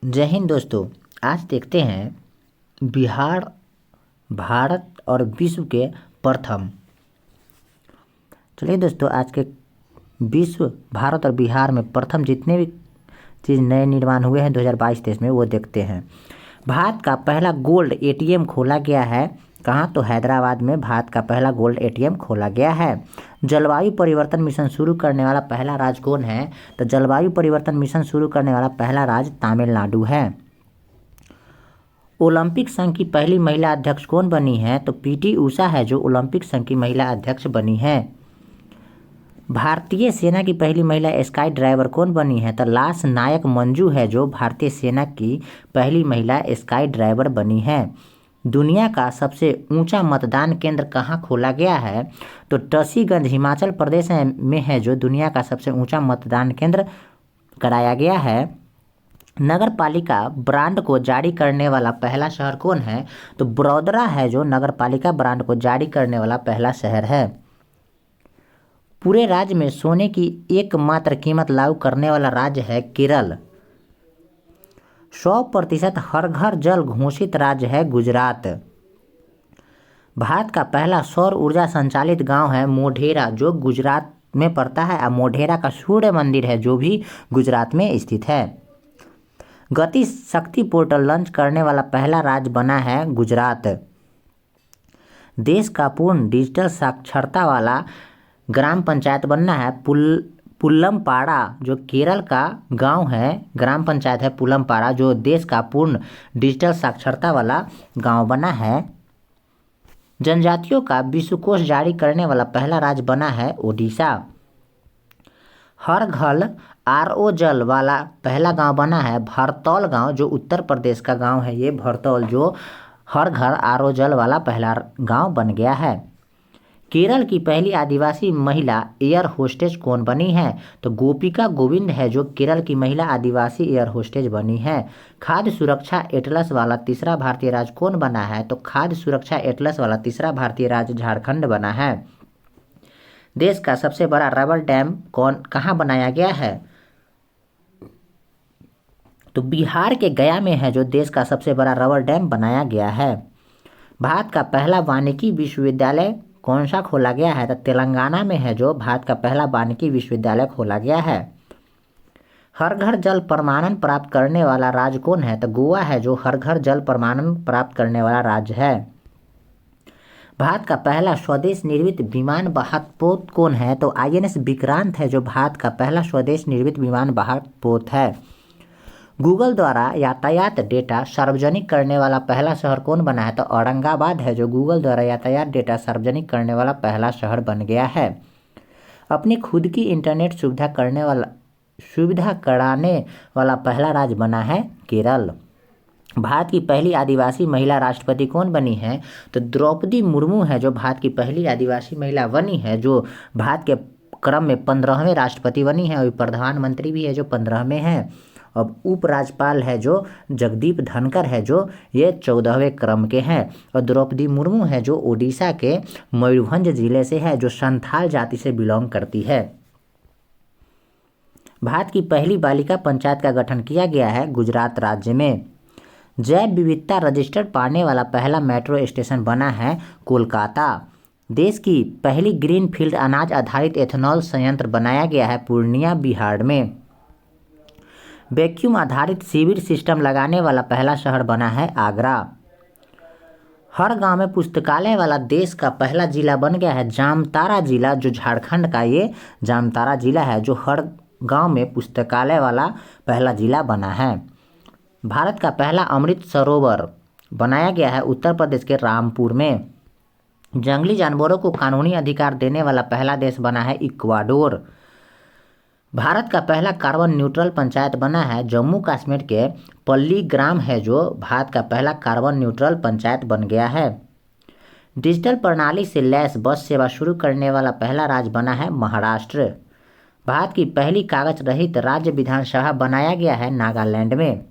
जय हिंद दोस्तों। आज देखते हैं बिहार भारत और विश्व के प्रथम। चलिए दोस्तों, आज के विश्व भारत और बिहार में प्रथम जितने भी चीज़ नए निर्माण हुए हैं 2022-23 में वो देखते हैं। भारत का पहला गोल्ड एटीएम खोला गया है। कहाँ? तो हैदराबाद में भारत का पहला गोल्ड एटीएम खोला गया है। जलवायु परिवर्तन मिशन शुरू करने वाला पहला राज्य कौन है? तो जलवायु परिवर्तन मिशन शुरू करने वाला पहला राज्य तमिलनाडु है। ओलंपिक संघ की पहली महिला अध्यक्ष कौन बनी है? तो पीटी उषा है जो ओलंपिक संघ की महिला अध्यक्ष बनी है। भारतीय सेना की पहली महिला स्काई ड्राइवर कौन बनी है? तो लांस नायक मंजू है जो भारतीय सेना की पहली महिला स्काई ड्राइवर बनी है। दुनिया का सबसे ऊंचा मतदान केंद्र कहाँ खोला गया है? तो टसीगंज हिमाचल प्रदेश में है जो दुनिया का सबसे ऊंचा मतदान केंद्र कराया गया है। नगर पालिका ब्रांड को जारी करने वाला पहला शहर कौन है? तो बड़ौदा है जो नगर पालिका ब्रांड को जारी करने वाला पहला शहर है। पूरे राज्य में सोने की एकमात्र कीमत लागू करने वाला राज्य है केरल। 100% हर घर जल घोषित राज्य है गुजरात। भारत का पहला सौर ऊर्जा संचालित गांव है मोढेरा जो गुजरात में पड़ता है। और मोढेरा का सूर्य मंदिर है जो भी गुजरात में स्थित है। गति शक्ति पोर्टल लॉन्च करने वाला पहला राज्य बना है गुजरात। देश का पूर्ण डिजिटल साक्षरता वाला ग्राम पंचायत बनना है पुल्लमपाड़ा जो केरल का गांव है। ग्राम पंचायत है पुल्लमपाड़ा जो देश का पूर्ण डिजिटल साक्षरता वाला गांव बना है। जनजातियों का विश्वकोश जारी करने वाला पहला राज्य बना है ओडिशा। हर घर आरओ जल वाला पहला गांव बना है भरतौल गांव जो उत्तर प्रदेश का गांव है। ये भरतौल जो हर घर आरओ जल वाला पहला गांव बन गया है। केरल की पहली आदिवासी महिला एयर होस्टेज कौन बनी है? तो गोपिका गोविंद है जो केरल की महिला आदिवासी एयर होस्टेज बनी है। खाद्य सुरक्षा एटलस वाला तीसरा भारतीय राज्य कौन बना है? तो खाद्य सुरक्षा एटलस वाला तीसरा भारतीय राज्य झारखंड बना है। देश का सबसे बड़ा रबर डैम कहाँ बनाया गया है? तो बिहार के गया में है जो देश का सबसे बड़ा रबर डैम बनाया गया है। भारत का पहला वानिकी विश्वविद्यालय कौन सा खोला गया है? तो तेलंगाना में है जो भारत का पहला वानिकी विश्वविद्यालय खोला गया है। हर घर जल प्रमाणन प्राप्त करने वाला राज्य कौन है? तो गोवा है जो हर घर जल प्रमाणन प्राप्त करने वाला राज्य है। भारत का पहला स्वदेश निर्मित विमान वाहक पोत कौन है? तो आईएनएस विक्रांत है जो भारत का पहला स्वदेश निर्मित विमान वाहक पोत है। गूगल द्वारा यातायात डेटा सार्वजनिक करने वाला पहला शहर कौन बना है? तो औरंगाबाद है जो गूगल द्वारा यातायात डेटा सार्वजनिक करने वाला पहला शहर बन गया है। अपनी खुद की इंटरनेट सुविधा कराने वाला पहला राज्य बना है केरल। भारत की पहली आदिवासी महिला राष्ट्रपति कौन बनी है? तो द्रौपदी मुर्मू है जो भारत की पहली आदिवासी महिला बनी है जो भारत के क्रम में 15वें राष्ट्रपति बनी है। और प्रधानमंत्री भी है जो 15वें हैं। अब उपराज्यपाल है जो जगदीप धनखड़ है जो ये 14वें क्रम के हैं। और द्रौपदी मुर्मू है जो ओडिशा के मयूरभंज जिले से है जो संथाल जाति से बिलोंग करती है। भारत की पहली बालिका पंचायत का गठन किया गया है गुजरात राज्य में। जैव विविधता रजिस्टर पाने वाला पहला मेट्रो स्टेशन बना है कोलकाता। देश की पहली ग्रीन फील्ड अनाज आधारित एथेनॉल संयंत्र बनाया गया है पूर्णिया बिहार में। वैक्यूम आधारित सीवेज सिस्टम लगाने वाला पहला शहर बना है आगरा। हर गांव में पुस्तकालय वाला देश का पहला जिला बन गया है जामताड़ा जिला जो झारखंड का ये जामताड़ा जिला है जो हर गांव में पुस्तकालय वाला पहला जिला बना है। भारत का पहला अमृत सरोवर बनाया गया है उत्तर प्रदेश के रामपुर में। जंगली जानवरों को कानूनी अधिकार देने वाला पहला देश बना है इक्वाडोर। भारत का पहला कार्बन न्यूट्रल पंचायत बना है जम्मू कश्मीर के पल्ली ग्राम है जो भारत का पहला कार्बन न्यूट्रल पंचायत बन गया है। डिजिटल प्रणाली से लैस बस सेवा शुरू करने वाला पहला राज्य बना है महाराष्ट्र। भारत की पहली कागज रहित राज्य विधानसभा बनाया गया है नागालैंड में।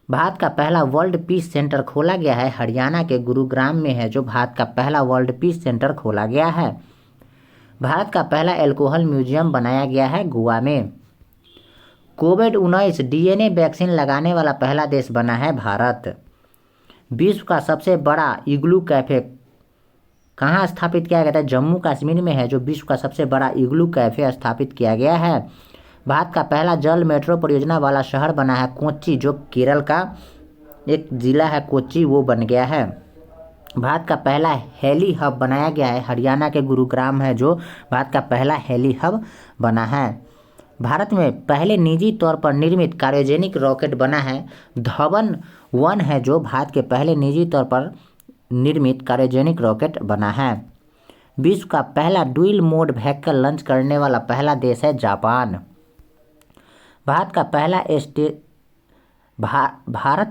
भारत का पहला वर्ल्ड पीस सेंटर खोला गया है हरियाणा के गुरुग्राम में है जो भारत का पहला वर्ल्ड पीस सेंटर खोला गया है। भारत का पहला एल्कोहल म्यूजियम बनाया गया है गोवा में। कोविड-19 डीएनए वैक्सीन लगाने वाला पहला देश बना है भारत। विश्व का सबसे बड़ा इग्लू कैफे कहाँ स्थापित किया गया था? जम्मू कश्मीर में है जो विश्व का सबसे बड़ा इग्लू कैफे स्थापित किया गया है। भारत का पहला जल मेट्रो परियोजना वाला शहर बना है कोच्चि, जो केरल का एक जिला है कोच्चि, वो बन गया है। भारत का पहला हेली हब बनाया गया है, हरियाणा के गुरुग्राम है जो भारत का पहला हेली हब बना है। भारत में पहले निजी तौर पर निर्मित क्रायोजेनिक रॉकेट बना है धवन-1 है जो भारत के पहले निजी तौर पर निर्मित क्रायोजेनिक रॉकेट बना है। विश्व का पहला डुअल मोड व्हीकल लॉन्च करने वाला पहला देश है जापान। भारत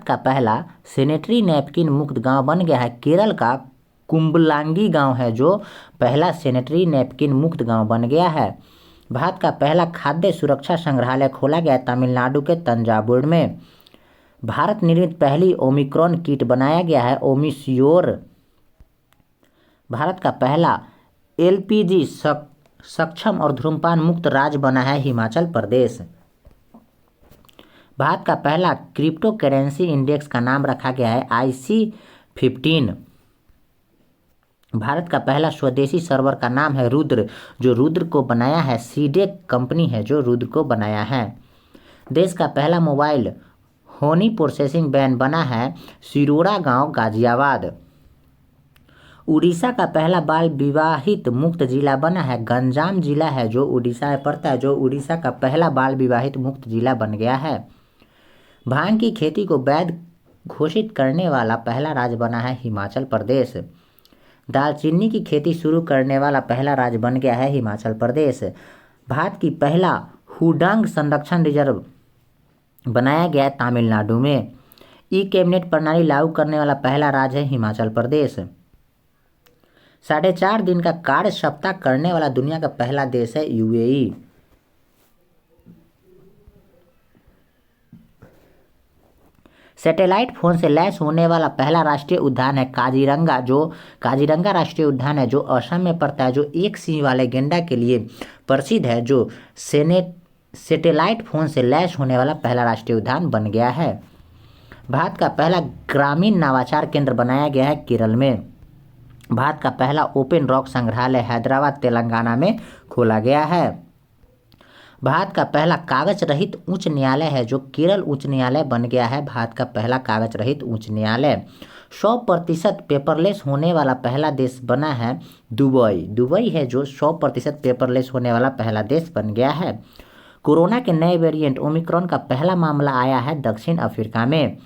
का पहला सैनिटरी नैपकिन मुक्त गांव बन गया है केरल का कुंबलांगी गांव है जो पहला सैनिटरी नैपकिन मुक्त गांव बन गया है। भारत का पहला खाद्य सुरक्षा संग्रहालय खोला गया तमिलनाडु के तंजावुर में। भारत निर्मित पहली ओमिक्रॉन किट बनाया गया है ओमिश्योर। भारत का पहला एलपीजी सक्षम और धूम्रपान मुक्त राज्य बना है हिमाचल प्रदेश। भारत का पहला क्रिप्टो करेंसी इंडेक्स का नाम रखा गया है IC15। भारत का पहला स्वदेशी सर्वर का नाम है रुद्र, जो रुद्र को बनाया है सीडेक कंपनी है जो रुद्र को बनाया है। देश का पहला मोबाइल होनी प्रोसेसिंग वैन बना है सिरोड़ा गांव गाजियाबाद। उड़ीसा का पहला बाल विवाहित मुक्त जिला बना है गंजाम जिला है जो उड़ीसा में पड़ता है, जो उड़ीसा का पहला बाल विवाहित मुक्त जिला बन गया है। भांग की खेती को वैध घोषित करने वाला पहला राज्य बना है हिमाचल प्रदेश। दालचीनी की खेती शुरू करने वाला पहला राज्य बन गया है हिमाचल प्रदेश। भारत की पहला हुडांग संरक्षण रिजर्व बनाया गया है तमिलनाडु में। ई कैबिनेट प्रणाली लागू करने वाला पहला राज्य है हिमाचल प्रदेश। 4.5 दिन का कार्य सप्ताह करने वाला दुनिया का पहला देश है UAE। सैटेलाइट फोन से लैस होने वाला पहला राष्ट्रीय उद्यान है काजीरंगा, जो काजीरंगा राष्ट्रीय उद्यान है जो असम में पड़ता है, जो एक सिंह वाले गेंडा के लिए प्रसिद्ध है, जो सैटेलाइट फोन से लैस होने वाला पहला राष्ट्रीय उद्यान बन गया है। भारत का पहला ग्रामीण नवाचार केंद्र बनाया गया है केरल में। भारत का पहला ओपन रॉक संग्रहालय हैदराबाद तेलंगाना में खोला गया है। भारत का पहला कागज रहित उच्च न्यायालय है जो केरल उच्च न्यायालय बन गया है। भारत का पहला कागज रहित उच्च न्यायालय। 100% पेपरलेस होने वाला पहला देश बना है दुबई। दुबई है जो 100% पेपरलेस होने वाला पहला देश बन गया है। कोरोना के नए वेरिएंट ओमिक्रॉन का पहला मामला आया है दक्षिण अफ्रीका में।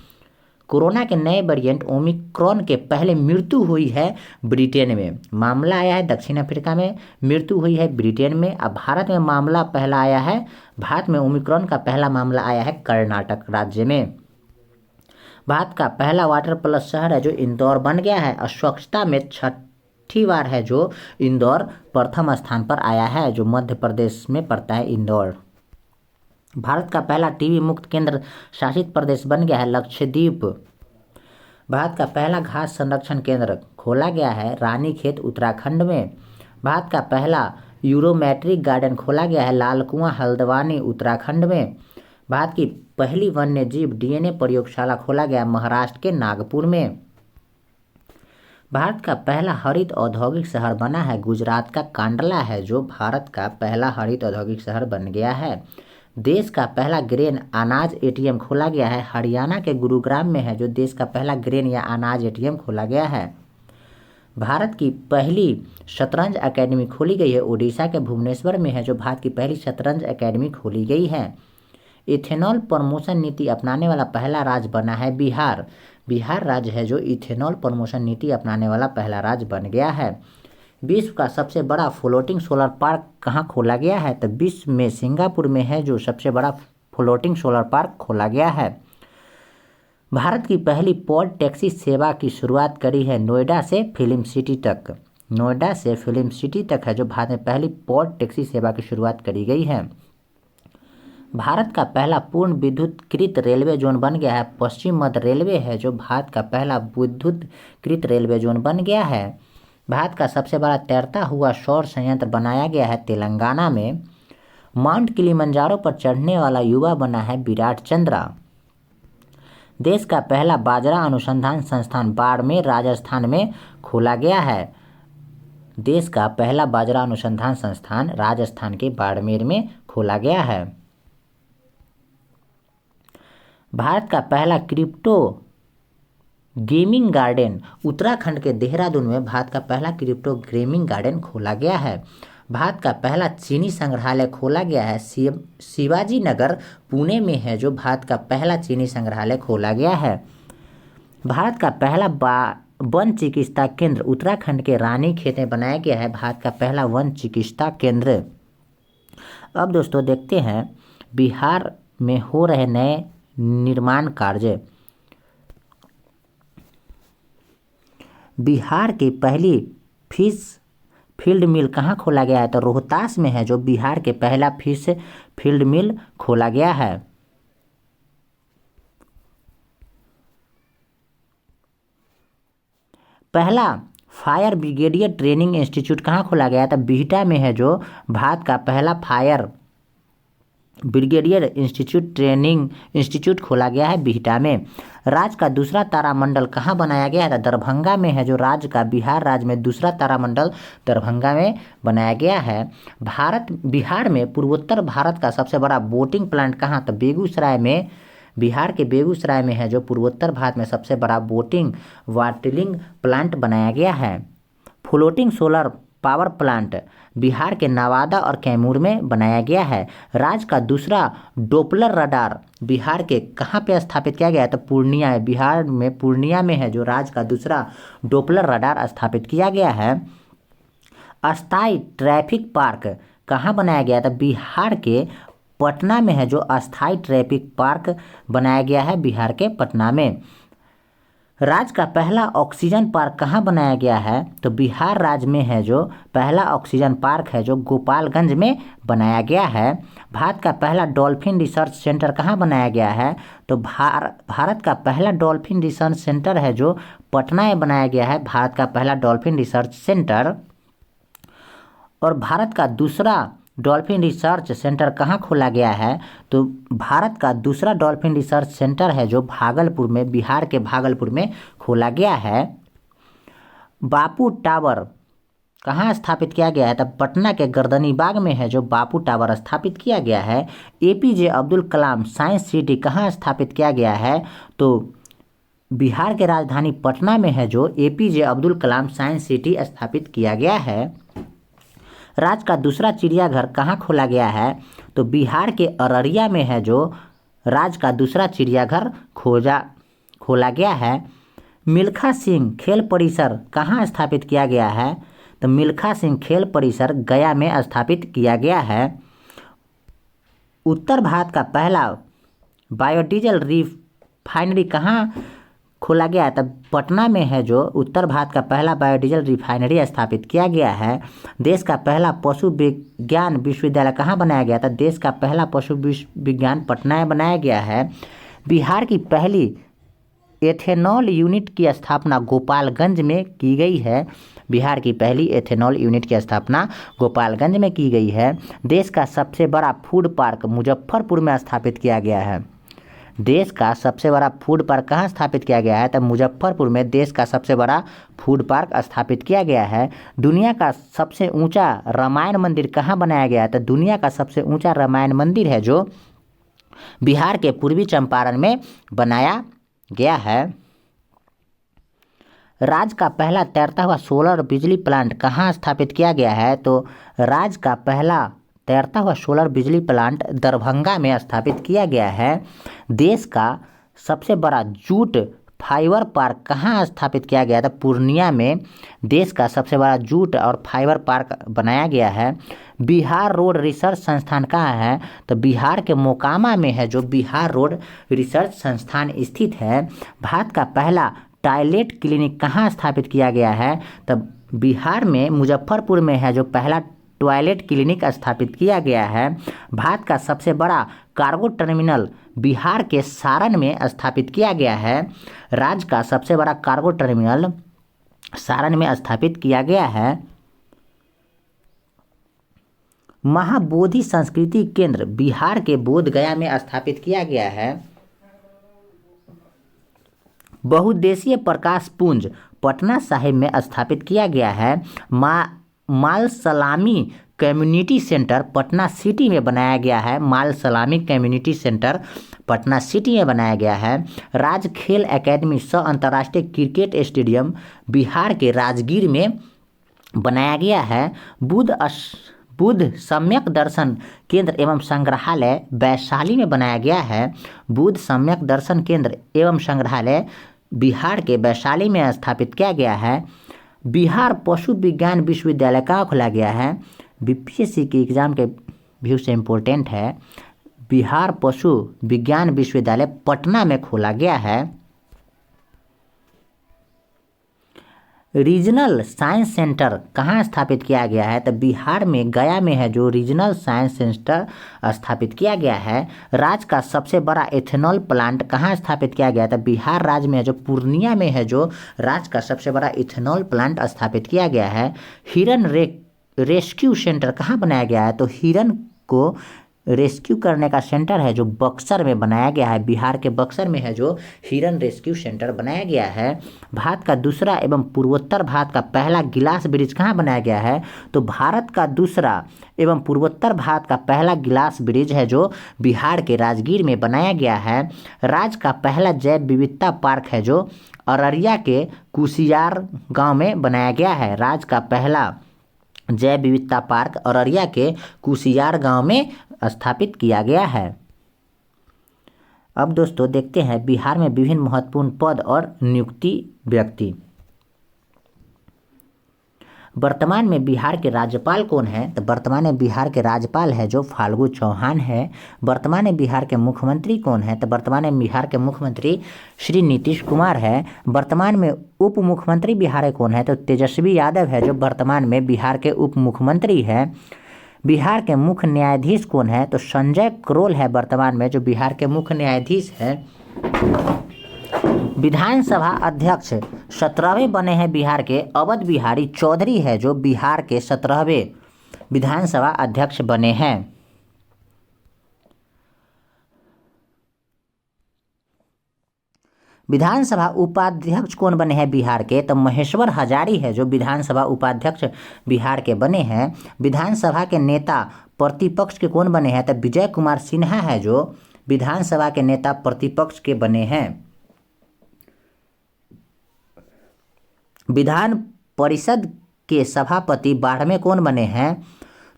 कोरोना के नए वेरिएंट ओमिक्रॉन के पहले मृत्यु हुई है ब्रिटेन में। मामला आया है दक्षिण अफ्रीका में, मृत्यु हुई है ब्रिटेन में। अब भारत में मामला पहला आया है, भारत में ओमिक्रॉन का पहला मामला आया है कर्नाटक राज्य में। भारत का पहला वाटर प्लस शहर है जो इंदौर बन गया है। अस्वच्छता में 6ठी बार है जो इंदौर प्रथम स्थान पर आया है, जो मध्य प्रदेश में पड़ता है इंदौर। भारत का पहला टीबी मुक्त केंद्र शासित प्रदेश बन गया है लक्षद्वीप। भारत का पहला घास संरक्षण केंद्र खोला गया है रानीखेत उत्तराखंड में। भारत का पहला यूरोमेट्रिक गार्डन खोला गया है लालकुआं हल्द्वानी उत्तराखंड में। भारत की पहली वन्य जीव डीएनए प्रयोगशाला खोला गया महाराष्ट्र के नागपुर में। भारत का पहला हरित औद्योगिक शहर बना है गुजरात का कांडला है, जो भारत का पहला हरित औद्योगिक शहर बन गया है। देश का पहला ग्रेन अनाज एटीएम खोला गया है हरियाणा के गुरुग्राम में है, जो देश का पहला ग्रेन या अनाज एटीएम खोला गया है। भारत की पहली शतरंज एकेडमी खोली गई है ओडिशा के भुवनेश्वर में है, जो भारत की पहली शतरंज एकेडमी खोली गई है। इथेनॉल प्रमोशन नीति अपनाने वाला पहला राज्य बना है बिहार। बिहार राज्य है जो इथेनॉल प्रमोशन नीति अपनाने वाला पहला राज्य बन गया है। विश्व का सबसे बड़ा फ्लोटिंग सोलर पार्क कहाँ खोला गया है? तो विश्व में सिंगापुर में है जो सबसे बड़ा फ्लोटिंग सोलर पार्क खोला गया है। भारत की पहली पॉड टैक्सी सेवा की शुरुआत करी है नोएडा से फिल्म सिटी तक। नोएडा से फिल्म सिटी तक है जो भारत में पहली पॉड टैक्सी सेवा की शुरुआत करी गई है। भारत का पहला पूर्ण विद्युतकृत रेलवे जोन बन गया है पश्चिम मध्य रेलवे है, जो भारत का पहला विद्युतकृत रेलवे जोन बन गया है। भारत का सबसे बड़ा तैरता हुआ सौर संयंत्र बनाया गया है तेलंगाना में। माउंट किलिमंजारो पर चढ़ने वाला युवा बना है विराट चंद्रा। देश का पहला बाजरा अनुसंधान संस्थान बाड़मेर राजस्थान में खोला गया है। देश का पहला बाजरा अनुसंधान संस्थान राजस्थान के बाड़मेर में खोला गया है। भारत का पहला क्रिप्टो गेमिंग गार्डन उत्तराखंड के देहरादून में भारत का पहला क्रिप्टो गेमिंग गार्डन खोला गया है। भारत का पहला चीनी संग्रहालय खोला गया है शिवाजी नगर पुणे में है जो भारत का पहला चीनी संग्रहालय खोला गया है। भारत का पहला वन चिकित्सा केंद्र उत्तराखंड के रानीखेत में बनाया गया है। भारत का पहला वन चिकित्सा केंद्र। अब दोस्तों देखते हैं बिहार में हो रहे नए निर्माण कार्य। बिहार की पहली फिश फील्ड मिल कहाँ खोला गया है? तो रोहतास में है जो बिहार के पहला फिश फील्ड मिल खोला गया है। पहला फायर ब्रिगेडियर ट्रेनिंग इंस्टीट्यूट कहाँ खोला गया है? तो बिहटा में है जो भारत का पहला फायर ब्रिगेडियर ट्रेनिंग इंस्टीट्यूट खोला गया है बिहटा में। राज्य का दूसरा तारामंडल कहाँ बनाया गया है? दरभंगा में है जो राज्य का बिहार राज्य में दूसरा तारामंडल दरभंगा में बनाया गया है। बिहार में पूर्वोत्तर भारत का सबसे बड़ा बोटिंग प्लांट कहाँ? तो बेगूसराय में, बिहार के बेगूसराय में है जो पूर्वोत्तर भारत में सबसे बड़ा बोटिंग वाटरिंग प्लांट बनाया गया है। Floating solar power plant Bihar के नवादा और कैमूर में बनाया गया है। राज्य का दूसरा डोपलर रडार बिहार के कहाँ पे स्थापित किया गया है? तो पूर्णिया है। बिहार में पूर्णिया में है जो राज्य का दूसरा डोपलर रडार स्थापित किया गया है। अस्थाई ट्रैफिक पार्क कहाँ बनाया गया था? बिहार के पटना में है जो अस्थाई ट्रैफिक पार्क बनाया गया है बिहार के पटना में। राज्य का पहला ऑक्सीजन पार्क कहाँ बनाया गया है? तो बिहार राज्य में है जो पहला ऑक्सीजन पार्क है जो गोपालगंज में बनाया गया है। भारत का पहला डॉल्फिन रिसर्च सेंटर कहाँ बनाया गया है? तो भारत का पहला डॉल्फिन रिसर्च सेंटर है जो पटना में बनाया गया है। भारत का पहला डॉल्फिन रिसर्च सेंटर। और भारत का दूसरा डॉल्फिन रिसर्च सेंटर कहाँ खोला गया है? तो भारत का दूसरा डॉल्फिन रिसर्च सेंटर है जो भागलपुर में, बिहार के भागलपुर में खोला गया है। बापू टावर कहाँ स्थापित किया गया है? तो पटना के गर्दनीबाग में है जो बापू टावर स्थापित किया गया है। APJ Abdul Kalam science city कहाँ स्थापित किया गया है? तो बिहार के राजधानी पटना में है जो APJ Abdul Kalam science city स्थापित किया गया है। राज्य का दूसरा चिड़ियाघर कहाँ खोला गया है? तो बिहार के अररिया में है जो राज्य का दूसरा चिड़ियाघर खोला गया है। मिल्खा सिंह खेल परिसर कहाँ स्थापित किया गया है? तो मिल्खा सिंह खेल परिसर गया में स्थापित किया गया है। उत्तर भारत का पहला बायोडीजल रिफाइनरी कहाँ खोला गया है? तब पटना में है जो उत्तर भारत का पहला बायोडीजल रिफाइनरी स्थापित किया गया है। देश का पहला पशु विज्ञान विश्वविद्यालय कहाँ बनाया गया था? देश का पहला पशु विज्ञान पटना में बनाया गया है। बिहार की पहली एथेनॉल यूनिट की स्थापना गोपालगंज में की गई है। बिहार की पहली एथेनॉल यूनिट की स्थापना गोपालगंज में की गई है। देश का सबसे बड़ा फूड पार्क मुजफ्फरपुर में स्थापित किया गया है। देश का सबसे बड़ा फूड पार्क कहाँ स्थापित किया गया है? तब मुजफ्फरपुर में देश का सबसे बड़ा फूड पार्क स्थापित किया गया है। दुनिया का सबसे ऊंचा रामायण मंदिर कहाँ बनाया गया है? तो दुनिया का सबसे ऊंचा रामायण मंदिर है जो बिहार के पूर्वी चंपारण में बनाया गया है। राज्य का पहला तैरता हुआ सोलर बिजली प्लांट कहाँ स्थापित किया गया है? तो राज्य का पहला तैरता हुआ सोलर बिजली प्लांट दरभंगा में स्थापित किया गया है। देश का सबसे बड़ा जूट फाइबर पार्क कहाँ स्थापित किया गया था? पूर्णिया में देश का सबसे बड़ा जूट और फाइबर पार्क बनाया गया है। बिहार रोड रिसर्च संस्थान कहाँ है? तो बिहार के मोकामा में है जो बिहार रोड रिसर्च संस्थान स्थित है। भारत का पहला टॉयलेट क्लिनिक कहाँ स्थापित किया गया है? तब बिहार में मुजफ्फरपुर में है जो पहला टॉयलेट क्लिनिक स्थापित किया गया है। भारत का सबसे बड़ा कार्गो टर्मिनल बिहार के सारण में स्थापित किया गया है। राज्य का सबसे बड़ा कार्गो टर्मिनल सारण में स्थापित किया गया है। महाबोधि संस्कृति केंद्र बिहार के बोधगया में स्थापित किया गया है। बहुउद्देशीय प्रकाश पुंज पटना साहिब में स्थापित किया गया है। माल सलामी कम्युनिटी सेंटर पटना सिटी में बनाया गया है। माल सलामी कम्युनिटी सेंटर पटना सिटी में बनाया गया है। राज खेल एकेडमी सह अंतर्राष्ट्रीय क्रिकेट स्टेडियम बिहार के राजगीर में बनाया गया है। बुद्ध सम्यक दर्शन केंद्र एवं संग्रहालय वैशाली में बनाया गया है। बुद्ध सम्यक दर्शन केंद्र एवं संग्रहालय बिहार के वैशाली में स्थापित किया गया है। बिहार पशु विज्ञान विश्वविद्यालय कहाँ खोला गया है? बीपीएससी के एग्जाम के व्यू से इम्पोर्टेंट है। बिहार पशु विज्ञान विश्वविद्यालय पटना में खोला गया है। रीजनल साइंस सेंटर कहाँ स्थापित किया गया है? तो बिहार में गया में है जो रीजनल साइंस सेंटर स्थापित किया गया है। राज्य का सबसे बड़ा एथेनॉल प्लांट कहाँ स्थापित किया गया है? तो बिहार राज्य में है जो पूर्णिया में है जो राज्य का सबसे बड़ा इथेनॉल प्लांट स्थापित किया गया है। हिरन रेस्क्यू सेंटर कहाँ बनाया गया है? तो हिरन को रेस्क्यू करने का सेंटर है जो बक्सर में बनाया गया है। बिहार के बक्सर में है जो हिरन रेस्क्यू सेंटर बनाया गया है। भारत का दूसरा एवं पूर्वोत्तर भारत का पहला गिलास ब्रिज कहाँ बनाया गया है? तो भारत का दूसरा एवं पूर्वोत्तर भारत का पहला गिलास ब्रिज है जो बिहार के राजगीर में बनाया गया है। राज्य का पहला जैव विविधता पार्क है जो अररिया के कुसियार गांव में बनाया गया है। राज्य का पहला जैव विविधता पार्क अररिया के कुसियार गांव में स्थापित किया गया है। अब दोस्तों देखते हैं बिहार में विभिन्न महत्वपूर्ण पद और नियुक्ति व्यक्ति। वर्तमान में बिहार के राज्यपाल कौन है? तो वर्तमान में बिहार के राज्यपाल है जो फाल्गु चौहान है। वर्तमान में बिहार के मुख्यमंत्री कौन है? तो वर्तमान में बिहार के मुख्यमंत्री श्री नीतीश कुमार है। वर्तमान में उप मुख्यमंत्री बिहार के कौन है? तो तेजस्वी यादव है जो वर्तमान में बिहार के उप मुख्यमंत्री है। बिहार के मुख्य न्यायाधीश कौन है? तो संजय करोल है वर्तमान में जो बिहार के मुख्य न्यायाधीश है। विधानसभा अध्यक्ष 17वें बने हैं बिहार के अवध बिहारी चौधरी है जो बिहार के 17वें विधानसभा अध्यक्ष बने हैं। विधानसभा उपाध्यक्ष कौन बने हैं बिहार के? तो महेश्वर हजारी है जो विधानसभा उपाध्यक्ष बिहार के बने हैं। विधानसभा के नेता प्रतिपक्ष के कौन बने हैं? तो विजय कुमार सिन्हा है जो विधानसभा के नेता प्रतिपक्ष के बने हैं। विधान परिषद के सभापति 12वें कौन बने हैं?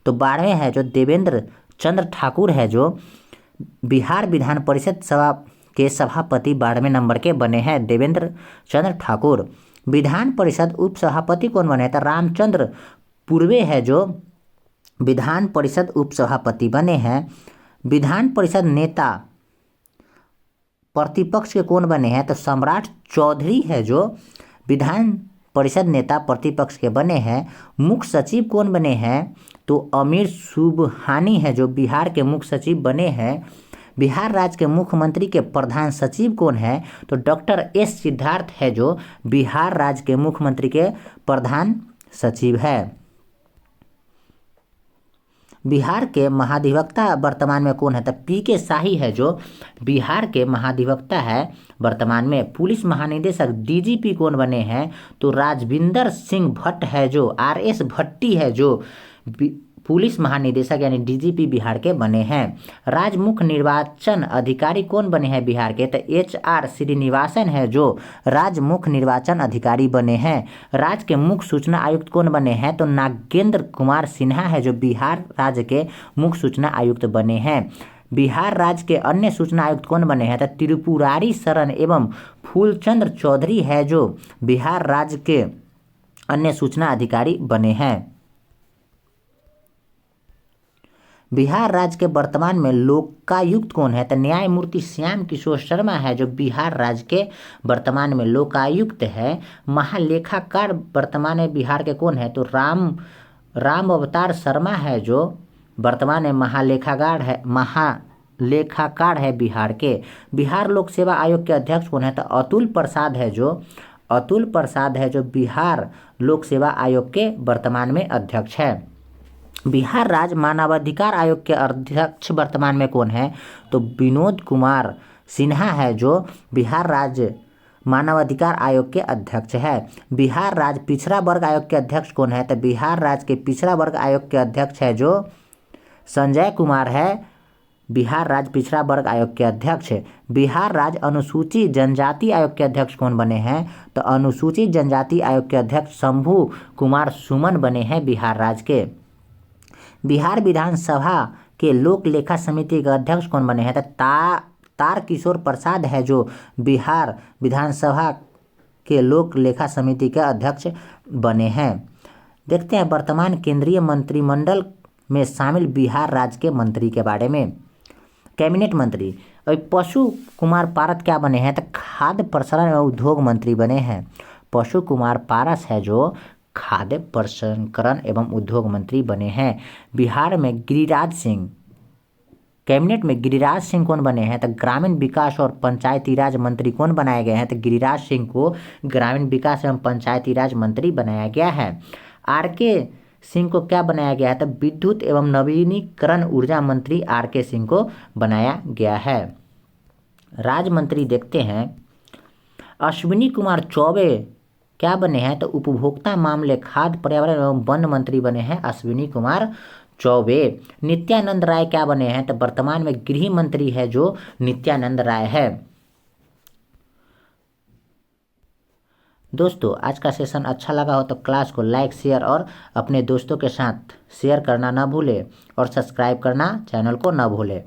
तो 12वें है जो देवेंद्र चंद्र ठाकुर है जो बिहार विधान परिषद सभा के सभापति 12वें नंबर के बने हैं देवेंद्र चंद्र ठाकुर। विधान परिषद उपसभापति कौन बने? तो रामचंद्र पूर्वे है जो विधान परिषद उपसभापति बने हैं। विधान परिषद नेता प्रतिपक्ष के कौन बने हैं? तो सम्राट चौधरी है जो विधान परिषद नेता प्रतिपक्ष के बने हैं। मुख्य सचिव कौन बने हैं? तो अमीर सुबहानी है जो बिहार के मुख्य सचिव बने हैं। बिहार राज्य के मुख्यमंत्री के प्रधान सचिव कौन है? तो डॉक्टर एस सिद्धार्थ है जो बिहार राज्य के मुख्यमंत्री के प्रधान सचिव है। बिहार के महाधिवक्ता वर्तमान में कौन है? तो पी.के. शाही है जो बिहार के महाधिवक्ता है वर्तमान में। पुलिस महानिदेशक डीजीपी कौन बने हैं? तो राजविंदर सिंह भट्ट है जो आर.एस. भट्टी है जो पुलिस महानिदेशक यानी डीजीपी बिहार के बने हैं। राज्य मुख्य निर्वाचन अधिकारी कौन बने हैं बिहार के? तो एच.आर. श्रीनिवासन है जो राज्य मुख्य निर्वाचन अधिकारी बने हैं। राज्य के मुख्य सूचना आयुक्त कौन बने हैं? तो नागेंद्र कुमार सिन्हा है जो बिहार राज्य के मुख्य सूचना आयुक्त बने हैं। बिहार राज्य के अन्य सूचना आयुक्त कौन बने हैं? तो त्रिपुरारी शरण एवं फूलचंद्र चौधरी है जो बिहार राज्य के अन्य सूचना अधिकारी बने हैं। बिहार राज्य के वर्तमान में लोकायुक्त कौन है? तो न्यायमूर्ति श्याम किशोर शर्मा है जो बिहार राज्य के वर्तमान में लोकायुक्त है। महालेखाकार वर्तमान में बिहार के कौन है? तो राम अवतार शर्मा है जो वर्तमान में महालेखाकार है बिहार के। बिहार लोक सेवा आयोग के अध्यक्ष कौन है? तो अतुल प्रसाद है जो बिहार लोक सेवा आयोग के वर्तमान में अध्यक्ष है। बिहार राज्य मानवाधिकार आयोग के अध्यक्ष वर्तमान में कौन है? तो विनोद कुमार सिन्हा है जो बिहार राज्य मानवाधिकार आयोग के अध्यक्ष है। बिहार राज्य पिछड़ा वर्ग आयोग के अध्यक्ष कौन है? तो बिहार राज्य के पिछड़ा वर्ग आयोग के अध्यक्ष है जो संजय कुमार है, बिहार राज्य पिछड़ा वर्ग आयोग के अध्यक्ष। बिहार राज्य अनुसूचित जनजाति आयोग के अध्यक्ष कौन बने हैं? तो अनुसूचित जनजाति आयोग के अध्यक्ष शंभू कुमार सुमन बने हैं बिहार राज्य के। बिहार विधानसभा के लोक लेखा समिति के अध्यक्ष कौन बने हैं? तो तार किशोर प्रसाद है जो बिहार विधानसभा के लोक लेखा समिति के अध्यक्ष बने हैं। देखते हैं वर्तमान केंद्रीय मंत्रिमंडल में शामिल बिहार राज्य के मंत्री के बारे में। कैबिनेट मंत्री और पशु कुमार पारस क्या बने हैं? तो खाद्य प्रसंस्करण एवं उद्योग मंत्री बने हैं। पशु कुमार पारस है जो खाद्य प्रसंस्करण एवं उद्योग मंत्री बने हैं। बिहार में गिरिराज सिंह, कैबिनेट में गिरिराज सिंह कौन बने हैं? तो ग्रामीण विकास और पंचायती राज मंत्री कौन बनाए गए हैं? तो गिरिराज सिंह को ग्रामीण विकास एवं पंचायती राज मंत्री बनाया गया है। आर.के. सिंह को क्या बनाया गया है? तो विद्युत एवं नवीनीकरण ऊर्जा मंत्री आर.के. सिंह को बनाया गया है। राज्य मंत्री देखते हैं, अश्विनी कुमार चौबे क्या बने हैं? तो उपभोक्ता मामले, खाद्य, पर्यावरण एवं वन मंत्री बने हैं अश्विनी कुमार चौबे। नित्यानंद राय क्या बने हैं? तो वर्तमान में गृह मंत्री है जो नित्यानंद राय है। दोस्तों आज का सेशन अच्छा लगा हो तो क्लास को लाइक, शेयर और अपने दोस्तों के साथ शेयर करना ना भूलें और सब्सक्राइब करना चैनल को ना भूलें।